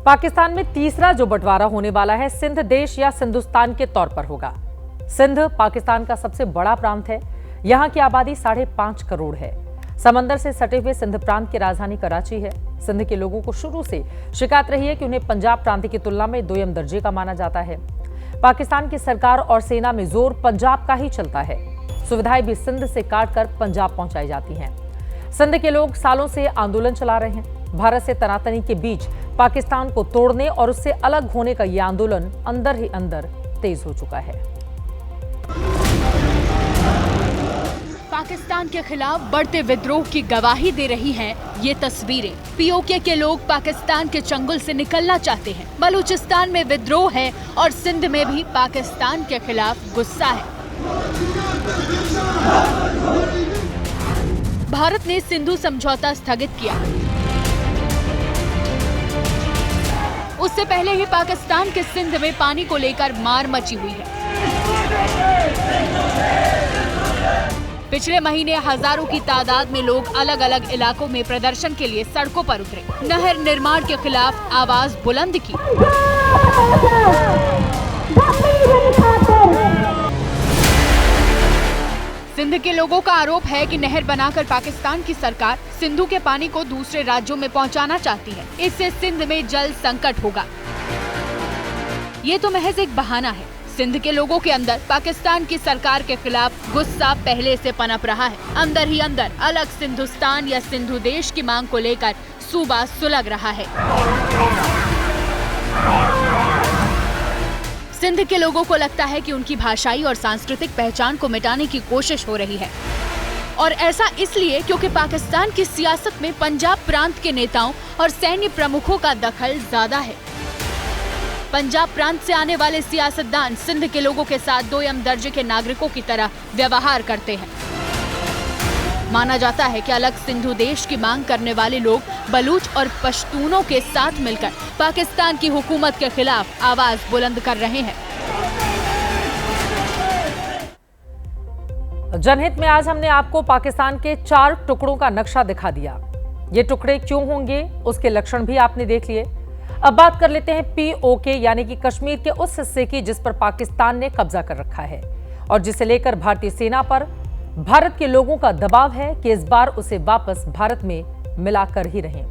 पाकिस्तान में तीसरा जो बंटवारा होने वाला है सिंध देश या सिंधुस्तान के तौर पर होगा। सिंध पाकिस्तान का सबसे बड़ा प्रांत है। यहाँ की आबादी 5.5 करोड़ है। समंदर से सटे हुए सिंध प्रांत की राजधानी कराची है। सिंध के लोगों को शुरू से शिकायत रही है कि उन्हें पंजाब प्रांत की तुलना में दोयम दर्जे का माना जाता है। पाकिस्तान की सरकार और सेना में जोर पंजाब का ही चलता है। सुविधाएं भी सिंध से काटकर पंजाब पहुंचाई जाती हैं। सिंध के लोग सालों से आंदोलन चला रहे हैं। भारत से तनातनी के बीच पाकिस्तान को तोड़ने और उससे अलग होने का यह आंदोलन अंदर ही अंदर तेज हो चुका है। पाकिस्तान के खिलाफ बढ़ते विद्रोह की गवाही दे रही हैं ये तस्वीरें। पीओके के लोग पाकिस्तान के चंगुल से निकलना चाहते हैं। बलूचिस्तान में विद्रोह है और सिंध में भी पाकिस्तान के खिलाफ गुस्सा है। भारत ने सिंधु समझौता स्थगित किया। उससे पहले ही पाकिस्तान के सिंध में पानी को लेकर मार मची हुई है। पिछले महीने हजारों की तादाद में लोग अलग अलग इलाकों में प्रदर्शन के लिए सड़कों पर उतरे। नहर निर्माण के खिलाफ आवाज बुलंद की। सिंध के लोगों का आरोप है कि नहर बनाकर पाकिस्तान की सरकार सिंधु के पानी को दूसरे राज्यों में पहुंचाना चाहती है। इससे सिंध में जल संकट होगा। ये तो महज एक बहाना है। सिंध के लोगों के अंदर पाकिस्तान की सरकार के खिलाफ गुस्सा पहले से पनप रहा है। अंदर ही अंदर अलग सिंधुस्तान या सिंधु देश की मांग को लेकर सूबा सुलग रहा है। सिंध के लोगों को लगता है कि उनकी भाषाई और सांस्कृतिक पहचान को मिटाने की कोशिश हो रही है, और ऐसा इसलिए क्योंकि पाकिस्तान की सियासत में पंजाब प्रांत के नेताओं और सैन्य प्रमुखों का दखल ज्यादा है। पंजाब प्रांत से आने वाले सियासतदान सिंध के लोगों के साथ दोयम दर्जे के नागरिकों की तरह व्यवहार करते हैं। माना जाता है कि अलग सिंधु देश की मांग करने वाले लोग बलूच और पश्तूनों के साथ मिलकर पाकिस्तान की हुकूमत के खिलाफ आवाज बुलंद कर रहे हैं। जनहित में आज हमने आपको पाकिस्तान के 4 टुकड़ों का नक्शा दिखा दिया। ये टुकड़े क्यों होंगे उसके लक्षण भी आपने देख लिए। अब बात कर लेते हैं पीओके यानी कि कश्मीर के उस हिस्से की जिस पर पाकिस्तान ने कब्जा कर रखा है और जिसे लेकर भारतीय सेना पर भारत के लोगों का दबाव है कि इस बार उसे वापस भारत में मिलाकर ही रहें।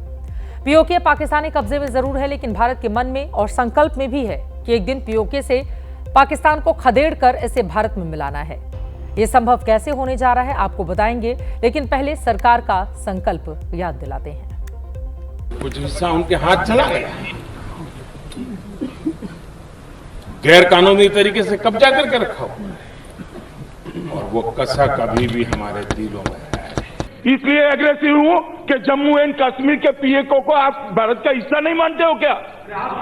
पीओके पाकिस्तानी कब्जे में जरूर है, लेकिन भारत के मन में और संकल्प में भी है कि एक दिन पीओके से पाकिस्तान को खदेड़कर इसे भारत में मिलाना है। यह संभव कैसे होने जा रहा है आपको बताएंगे, लेकिन पहले सरकार का संकल्प याद दिलाते हैं। कुछ हिस्सा उनके हाथ चला गया, गैर कानूनी तरीके से कब्जा करके रखा हुआ है और वो कसा कभी भी हमारे दिलों में है। इसलिए एग्रेसिव हूं कि जम्मू एंड कश्मीर के पीओके को आप भारत का हिस्सा नहीं मानते हो क्या?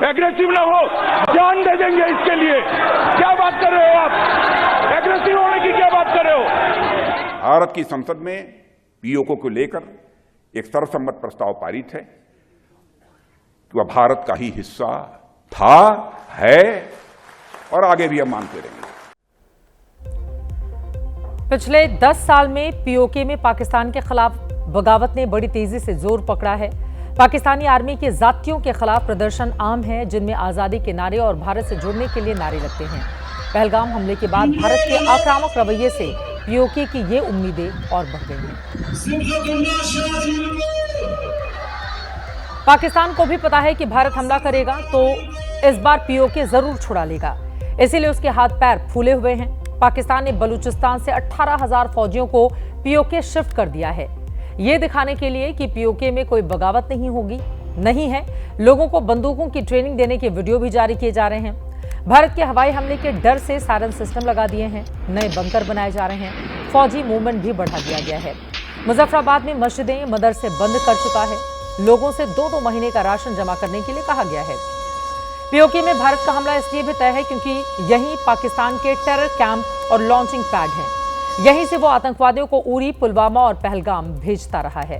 एग्रेसिव ना हो, जान दे देंगे इसके लिए। क्या बात कर रहे हो आप? एग्रेसिव होने की क्या बात कर रहे हो? भारत की संसद में पीओके को लेकर एक सर्वसम्मत प्रस्ताव पारित है कि वह भारत का ही हिस्सा था, है और आगे भी हम मानते रहेंगे। पिछले 10 साल में पीओके में पाकिस्तान के खिलाफ बगावत ने बड़ी तेजी से जोर पकड़ा है। पाकिस्तानी आर्मी के जातियों के खिलाफ प्रदर्शन आम है, जिनमें आजादी के नारे और भारत से जुड़ने के लिए नारे लगते हैं। पहलगाम हमले के बाद भारत के आक्रामक रवैये से पीओके की ये उम्मीदें और बढ़ गई हैं। पाकिस्तान को भी पता है कि भारत हमला करेगा तो इस बार पीओके जरूर छुड़ा लेगा, इसीलिए उसके हाथ पैर फूले हुए हैं। पाकिस्तान ने बलूचिस्तान से 18,000 फौजियों को पीओके शिफ्ट कर दिया है, ये दिखाने के लिए कि पीओके में कोई बगावत नहीं है। लोगों को बंदूकों की ट्रेनिंग देने के वीडियो भी जारी किए जा रहे हैं। भारत के हवाई हमले के डर से सायरन सिस्टम लगा दिए हैं, नए बंकर बनाए जा रहे हैं, फौजी मूवमेंट भी बढ़ा दिया गया है। मुजफ्फराबाद में मस्जिदें मदरसे बंद कर चुका है। लोगों से 2-2 महीने का राशन जमा करने के लिए कहा गया है। पीओके में भारत का हमला इसलिए भी तय है क्योंकि यही पाकिस्तान के टेरर कैंप और लॉन्चिंग पैड हैं। यहीं से वो आतंकवादियों को उरी, पुलवामा और पहलगाम भेजता रहा है।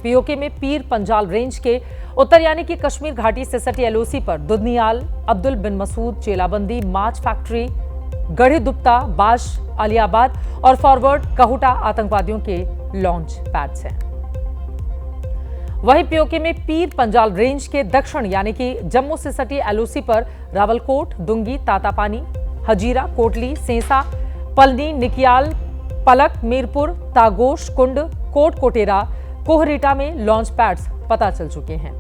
पीओके में पीर पंजाल रेंज के उत्तर यानी कि कश्मीर घाटी से सटी एलओसी पर दुधनियाल, अब्दुल बिन मसूद, चेलाबंदी, माच फैक्ट्री, गढ़ी दुप्ता, बाश, अलियाबाद और फॉरवर्ड कहूटा आतंकवादियों के लॉन्च पैड्स हैं। वहीं पीओके में पीर पंजाल रेंज के दक्षिण यानी कि जम्मू से सटी एलओसी पर रावलकोट, दुंगी, तातापानी, हजीरा, कोटली, सेंसा, पलनी, निकियाल, पलक, मीरपुर, तागोश, कुंड, कोट कोटेरा, कोहरीटा में लॉन्च पैड्स पता चल चुके हैं।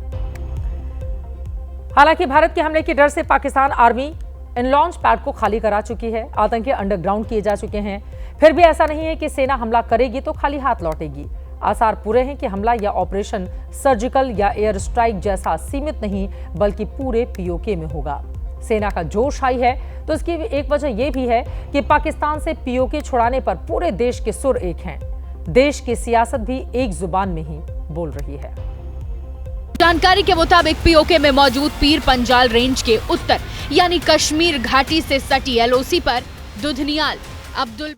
हालांकि भारत के हमले के डर से Pakistan army in launch pad को खाली करा चुकी है, आतंकी अंडरग्राउंड किए जा चुके हैं। फिर भी ऐसा नहीं है कि सेना हमला करेगी तो खाली हाथ लौटेगी। आसार पूरे हैं कि हमला या ऑपरेशन सर्जिकल या एयर स्ट्राइक जैसा सीमित नहीं बल्कि पूरे पीओके में होगा। सेना का जोश हाई है तो इसकी एक वजह यह भी है कि पाकिस्तान से पीओके छुड़ाने पर पूरे देश के सुर एक हैं। देश की सियासत भी एक जुबान में ही बोल रही है। जानकारी के मुताबिक पीओके में मौजूद पीर पंजाल रेंज के उत्तर यानी कश्मीर घाटी से सटी एलओसी पर दुधनियाल, अब्दुल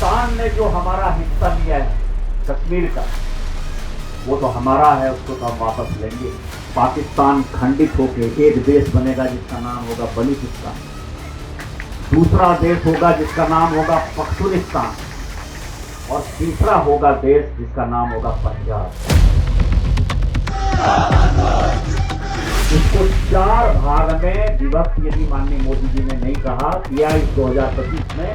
पाकिस्तान ने जो हमारा हिस्सा लिया है कश्मीर का, वो तो हमारा है, उसको तो हम वापस लेंगे। पाकिस्तान खंडित होकर एक देश बनेगा जिसका नाम होगा बलूचिस्तान, दूसरा देश होगा जिसका नाम होगा पख्तूनिस्तान, और तीसरा होगा देश जिसका नाम होगा पंजाब। इसको 4 भाग में विभक्त यदि माननीय मोदी जी ने नहीं कहा किया इस 2025 में,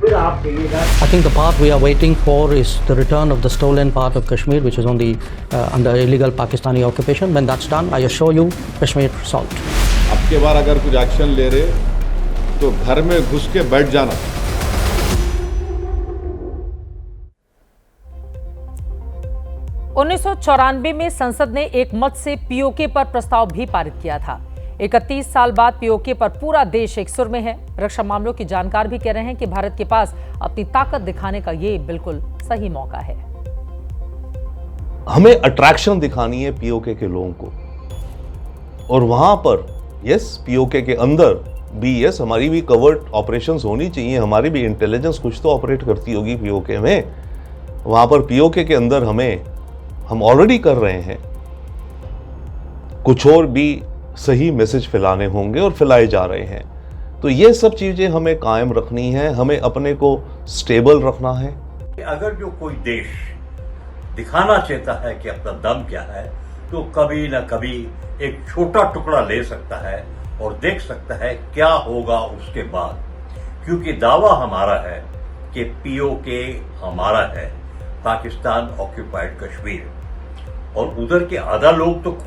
फिर आप कहिएगा। I think the part we are waiting for is the return of the stolen part of Kashmir, which is on the under illegal Pakistani occupation. When that's done, I assure you, Kashmir solved. अब के बार अगर कुछ action ले रहे तो घर में घुस के बैठ जाना। उन्नीस 1994 में संसद ने एक मत से पीओके पर प्रस्ताव भी पारित किया था। 31 साल बाद पीओके पर पूरा देश एक सुर में है। रक्षा मामलों की जानकार भी कह रहे हैं कि भारत के पास अपनी ताकत दिखाने का ये बिल्कुल सही मौका है। हमें अट्रैक्शन दिखानी है पीओके के लोगों को, और वहां पर यस पीओके के अंदर भी यस हमारी भी कवर्ड ऑपरेशंस होनी चाहिए। हमारी भी इंटेलिजेंस कुछ तो ऑपरेट करती होगी पीओके में। वहां पर पीओके के अंदर हम ऑलरेडी कर रहे हैं, कुछ और भी सही मैसेज फैलाने होंगे और फैलाए जा रहे हैं। तो ये सब चीजें हमें कायम रखनी है, हमें अपने को स्टेबल रखना है। अगर जो कोई देश दिखाना चाहता है कि अपना दम क्या है, तो कभी ना कभी एक छोटा टुकड़ा ले सकता है और देख सकता है क्या होगा उसके बाद। क्योंकि दावा हमारा है कि पीओके हमारा है, पाकिस्तान ऑक्यूपाइड कश्मीर, और उधर के आधा लोग तो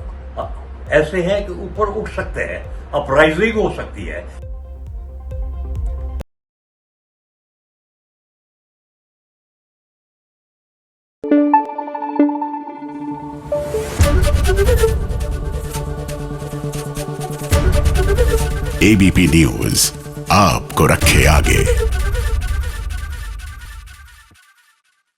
ऐसे हैं कि ऊपर उठ सकते हैं, अपराइजिंग हो सकती है। एबीपी न्यूज आपको रखे आगे।